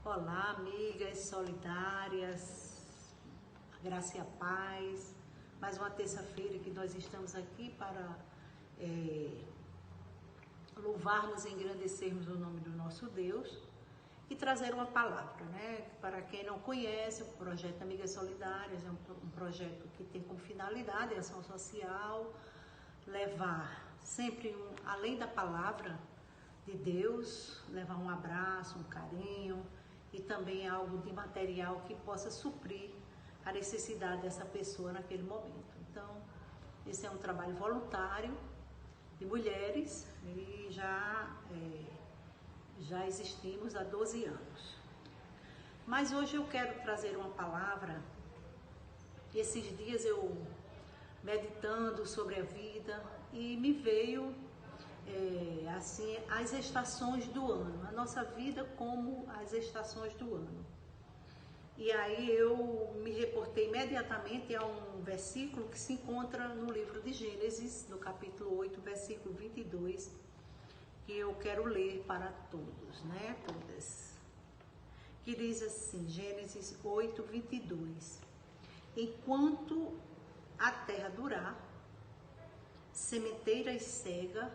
Olá, amigas solidárias, a graça e a paz. Mais uma terça-feira que nós estamos aqui para louvarmos e engrandecermos o nome do nosso Deus e trazer uma palavra, né? Para quem não conhece, o projeto Amigas Solidárias é um projeto que tem como finalidade a ação social, levar sempre além da palavra de Deus, levar um abraço, um carinho e também algo de material que possa suprir a necessidade dessa pessoa naquele momento. Então, esse é um trabalho voluntário de mulheres e já existimos há 12 anos. Mas hoje eu quero trazer uma palavra. Esses dias eu meditando sobre a vida e me veio assim as estações do ano, a nossa vida como as estações do ano. E aí eu me reportei imediatamente a um versículo que se encontra no livro de Gênesis, no capítulo 8, versículo 22, que eu quero ler para todos, né, todas. Que diz assim, Gênesis 8, 22. Enquanto a terra durar, sementeira e cega,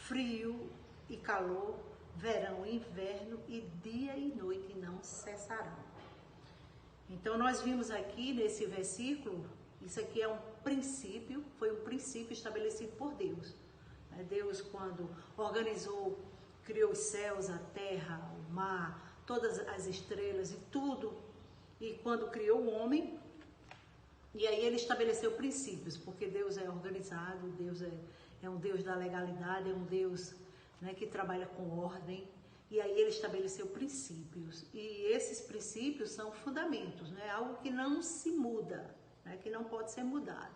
frio e calor, verão e inverno, e dia e noite não cessarão. Então nós vimos aqui nesse versículo, isso aqui é um princípio, foi um princípio estabelecido por Deus. Deus, quando organizou, criou os céus, a terra, o mar, todas as estrelas e tudo, e quando criou o homem, e aí ele estabeleceu princípios, porque Deus é organizado, Deus é um Deus da legalidade, é um Deus, né, que trabalha com ordem. E aí ele estabeleceu princípios. E esses princípios são fundamentos, né, algo que não se muda, né, que não pode ser mudado.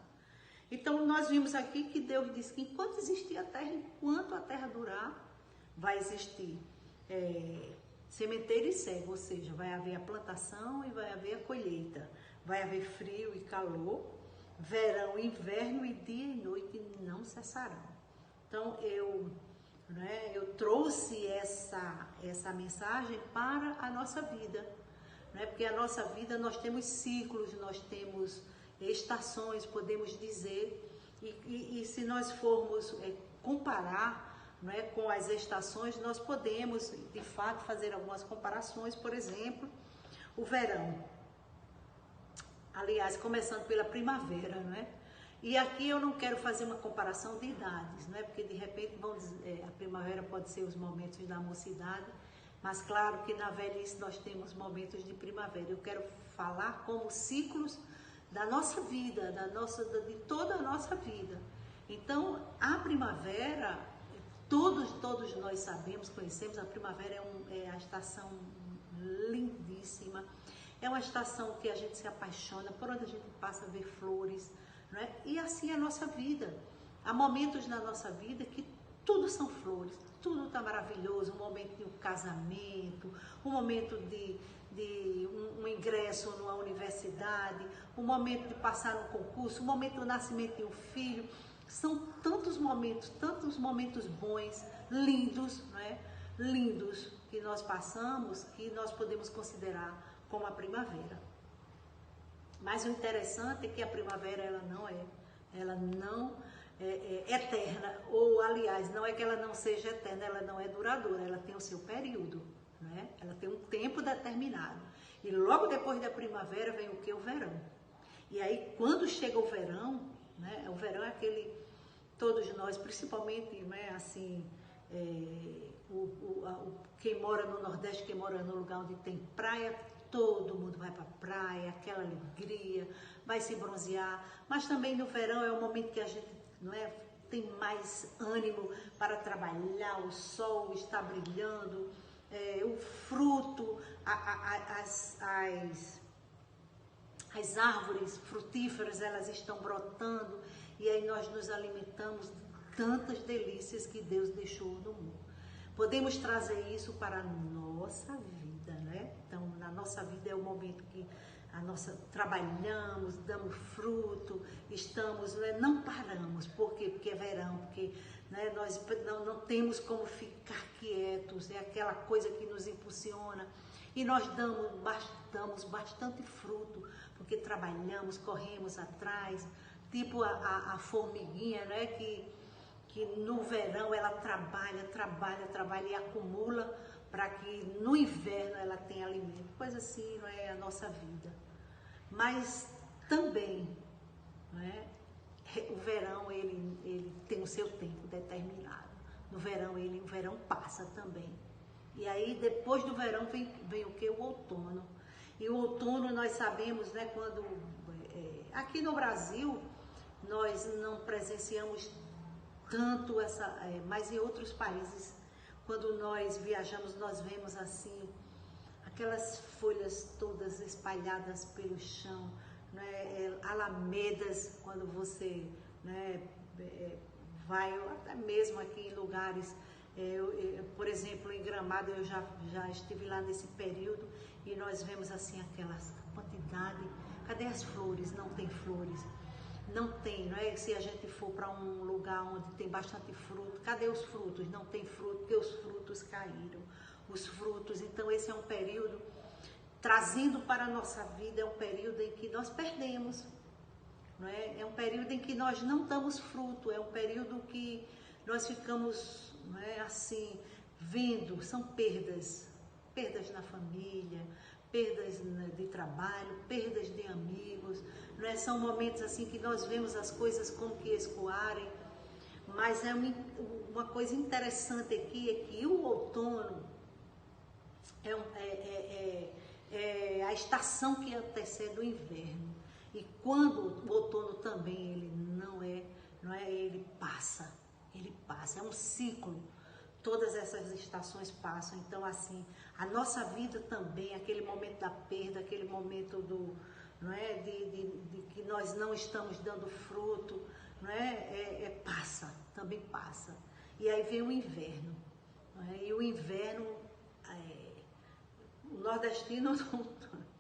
Então nós vimos aqui que Deus disse que enquanto existir a terra, enquanto a terra durar, vai existir sementeira e cega, ou seja, vai haver a plantação e vai haver a colheita. Vai haver frio e calor, verão, inverno e dia e noite não cessarão. Então eu trouxe essa mensagem para a nossa vida, né? Porque a nossa vida nós temos ciclos, nós temos estações, podemos dizer, e se nós formos comparar, né, com as estações, nós podemos de fato fazer algumas comparações. Por exemplo, o verão. Aliás, começando pela primavera, né? E aqui eu não quero fazer uma comparação de idades, né? Porque de repente a primavera pode ser os momentos da mocidade, mas claro que na velhice nós temos momentos de primavera. Eu quero falar como ciclos da nossa vida, de toda a nossa vida. Então, a primavera, todos nós sabemos, conhecemos, a primavera é a estação lindíssima. É uma estação que a gente se apaixona, por onde a gente passa a ver flores, não é? E assim é a nossa vida. Há momentos na nossa vida que tudo são flores, tudo está maravilhoso, um momento de um casamento, um momento de um ingresso numa universidade, um momento de passar no concurso, um momento do nascimento de um filho. São tantos momentos bons, lindos, não é? Lindos que nós passamos, que nós podemos considerar como a primavera. Mas o interessante é que a primavera ela não é eterna, ou aliás, não é que ela não seja eterna, ela não é duradoura, ela tem o seu período, né? Ela tem um tempo determinado. E logo depois da primavera vem o que? O verão. E aí quando chega o verão, né? O verão é aquele, todos nós, principalmente, né, assim, quem mora no Nordeste, quem mora no lugar onde tem praia, todo mundo vai para a praia, aquela alegria, vai se bronzear, mas também no verão é o momento que a gente, não é, tem mais ânimo para trabalhar, o sol está brilhando, o fruto, as árvores frutíferas, elas estão brotando, e aí nós nos alimentamos de tantas delícias que Deus deixou no mundo. Podemos trazer isso para a nossa vida, né? Então, na nossa vida é o momento que trabalhamos, damos fruto, estamos, né? Não paramos. Por quê? Porque é verão, porque, né, nós não temos como ficar quietos, é aquela coisa que nos impulsiona. E nós damos bastante fruto, porque trabalhamos, corremos atrás, tipo a formiguinha, né? Que no verão ela trabalha e acumula para que no inverno ela tenha alimento. Pois assim não é a nossa vida. Mas também, não é? O verão ele tem o seu tempo determinado. No verão o verão passa também. E aí depois do verão vem o que? O outono. E o outono nós sabemos, né, quando aqui no Brasil nós não presenciamos tanto mas em outros países, quando nós viajamos, nós vemos assim aquelas folhas todas espalhadas pelo chão, né, alamedas, quando você, né, vai, até mesmo aqui em lugares, por exemplo, em Gramado, eu já estive lá nesse período e nós vemos assim aquela quantidade. Cadê as flores? Não tem flores. Não tem, não é? Se a gente for para um lugar onde tem bastante fruto, cadê os frutos? Não tem fruto, porque os frutos caíram. Os frutos, então esse é um período, trazendo para a nossa vida, é um período em que nós perdemos. Não é? É um período em que nós não damos fruto, é um período que nós ficamos, não é, assim, vendo, são perdas na família, perdas, né, de trabalho, perdas de amigos, não é? São momentos assim que nós vemos as coisas como que escoarem, mas é uma coisa interessante aqui, é que o outono é a estação que antecede o inverno. E quando o outono também ele não é, ele passa, é um ciclo. Todas essas estações passam. Então assim, a nossa vida também, aquele momento da perda, aquele momento não é, de que nós não estamos dando fruto, não é, passa, também passa. E aí vem o inverno, não é? E o inverno, o nordestino,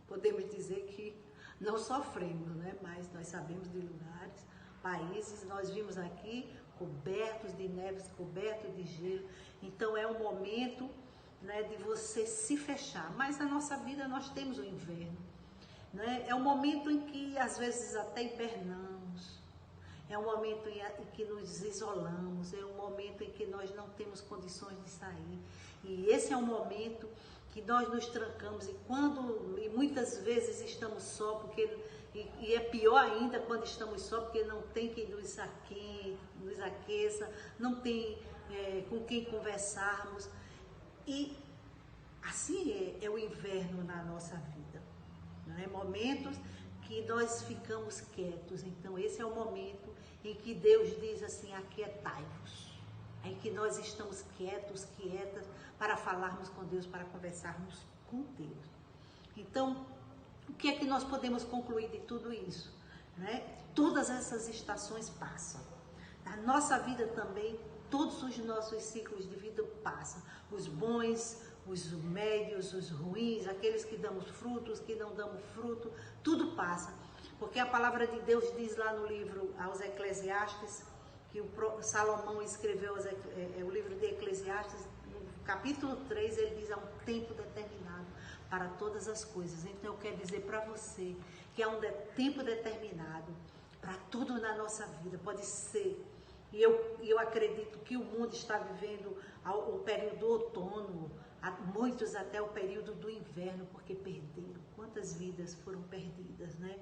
podemos dizer que não sofremos, né? Mas nós sabemos de lugares, países, nós vimos aqui cobertos de neves, cobertos de gelo. Então é um momento, né, de você se fechar. Mas na nossa vida nós temos o inverno, né? É um momento em que às vezes até hibernamos. É um momento em que nos isolamos, é um momento em que nós não temos condições de sair. E esse é um momento que nós nos trancamos e muitas vezes estamos só, porque e é pior ainda quando estamos só, porque não tem quem nos aqueça, não tem com quem conversarmos. E assim é o inverno na nossa vida, não é? Momentos que nós ficamos quietos. Então esse é o momento em que Deus diz assim: aquietai-vos. É em que nós estamos quietas, para falarmos com Deus, para conversarmos com Deus. Então, o que é que nós podemos concluir de tudo isso, né? Todas essas estações passam. A nossa vida também, todos os nossos ciclos de vida passam. Os bons, os médios, os ruins, aqueles que damos frutos, que não damos fruto, tudo passa. Porque a palavra de Deus diz lá no livro aos Eclesiastes, que o Salomão escreveu o livro de Eclesiastes, no capítulo 3, ele diz: há um tempo determinado para todas as coisas. Então eu quero dizer para você que há um tempo determinado para tudo na nossa vida. Pode ser, e eu acredito que o mundo está vivendo o período do outono, muitos até o período do inverno, porque perderam. Quantas vidas foram perdidas, né?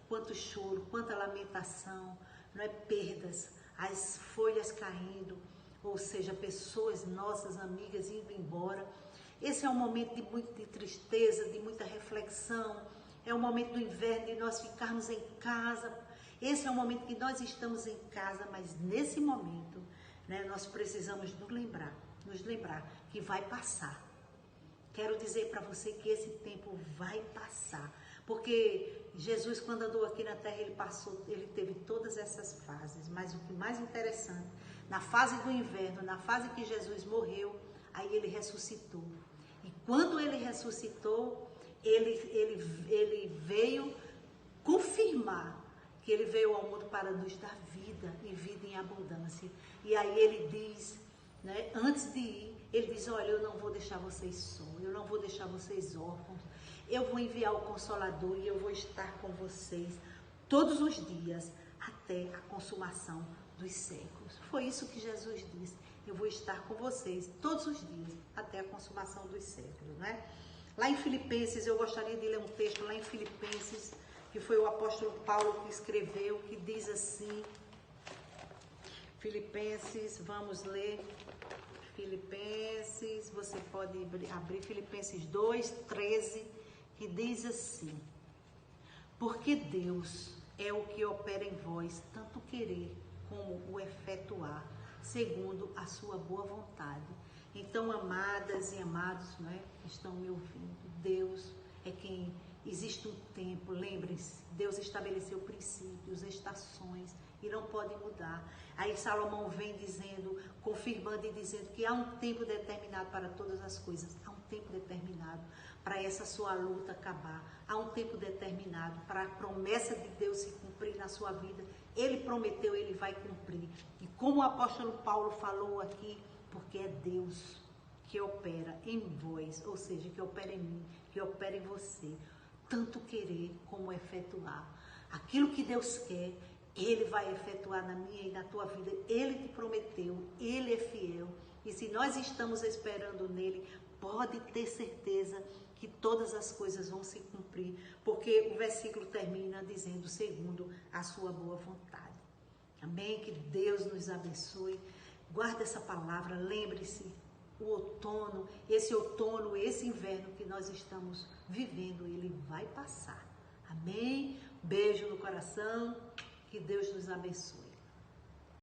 Quanto choro, quanta lamentação, não é? Perdas, as folhas caindo, ou seja, pessoas nossas, amigas, indo embora. Esse é um momento de tristeza, de muita reflexão. É um momento do inverno, de nós ficarmos em casa. Esse é um momento que nós estamos em casa, mas nesse momento, né, nós precisamos nos lembrar que vai passar. Quero dizer para você que esse tempo vai passar. Porque Jesus, quando andou aqui na terra, ele teve todas essas fases. Mas o que mais interessante, na fase do inverno, na fase que Jesus morreu, aí ele ressuscitou. E quando ele ressuscitou, ele veio confirmar que ele veio ao mundo para nos dar vida e vida em abundância. E aí ele diz, né, antes de ir, Ele diz, olha, eu não vou deixar vocês só, eu não vou deixar vocês órfãos, eu vou enviar o Consolador e eu vou estar com vocês todos os dias até a consumação dos séculos. Foi isso que Jesus disse, eu vou estar com vocês todos os dias até a consumação dos séculos, né? Lá em Filipenses, eu gostaria de ler um texto lá em Filipenses, que foi o apóstolo Paulo que escreveu, que diz assim, Filipenses, vamos ler, Filipenses, você pode abrir Filipenses 2:13, que diz assim, porque Deus é o que opera em vós, tanto querer como o efetuar, segundo a sua boa vontade. Então, amadas e amados, né, que estão me ouvindo, Deus é quem, existe um tempo, lembrem-se, Deus estabeleceu princípios, estações, e não pode mudar. Aí Salomão vem dizendo, confirmando e dizendo que há um tempo determinado para todas as coisas, há um tempo determinado para essa sua luta acabar, há um tempo determinado para a promessa de Deus se cumprir na sua vida. Ele prometeu, ele vai cumprir. E como o apóstolo Paulo falou aqui, porque é Deus que opera em vós, ou seja, que opera em mim, que opera em você, tanto querer como efetuar. Aquilo que Deus quer, Ele vai efetuar na minha e na tua vida. Ele te prometeu, Ele é fiel. E se nós estamos esperando nele, pode ter certeza que todas as coisas vão se cumprir, porque o versículo termina dizendo, segundo a sua boa vontade. Amém? Que Deus nos abençoe. Guarda essa palavra, lembre-se, o outono, esse inverno que nós estamos vivendo, ele vai passar. Amém? Beijo no coração, que Deus nos abençoe.